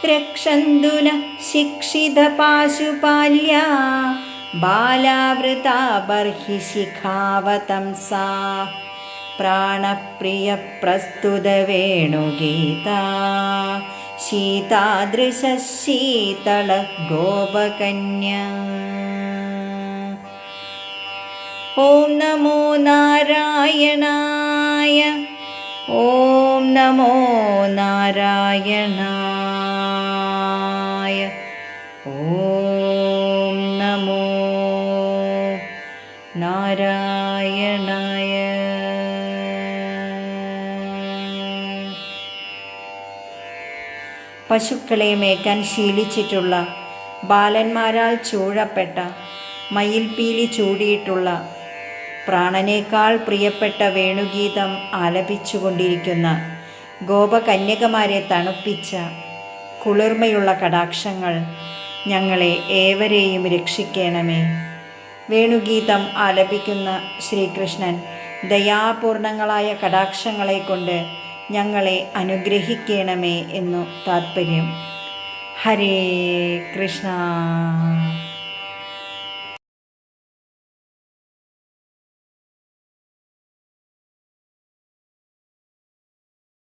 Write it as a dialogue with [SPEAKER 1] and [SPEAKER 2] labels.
[SPEAKER 1] രക്ഷന്തു ന ശിക്ഷിതപാശുപാല്യാ ബാലാവൃതാ ബർഹി ശിഖാവതംസാ പ്രാണപ്രിയ പ്രസ്തുത വേണുഗീതാ ശീതാദൃശ ശീതള ഗോപകന്യാ. ഓം നമോ നാരായണായ. ഓം നമോ നാരായണായ. ഓം നമോ നാരായണായ. പശുക്കളെ മേയ്ക്കാൻ ശീലിച്ചിട്ടുള്ള, ബാലന്മാരാൽ ചൂഴപ്പെട്ട, മയിൽപീലി ചൂടിയിട്ടുള്ള, പ്രാണനേക്കാൾ പ്രിയപ്പെട്ട വേണുഗീതം ആലപിച്ചുകൊണ്ടിരിക്കുന്ന ഗോപകന്യകമാരെ തണുപ്പിച്ച കുളിർമയുള്ള കടാക്ഷങ്ങൾ ഞങ്ങളെ ഏവരെയും രക്ഷിക്കണമേ. വേണുഗീതം ആലപിക്കുന്ന ശ്രീകൃഷ്ണൻ ദയാപൂർണങ്ങളായ കടാക്ഷങ്ങളെ കൊണ്ട് ഞങ്ങളെ അനുഗ്രഹിക്കണമേ എന്നു താത്പര്യം. ഹരേ കൃഷ്ണ.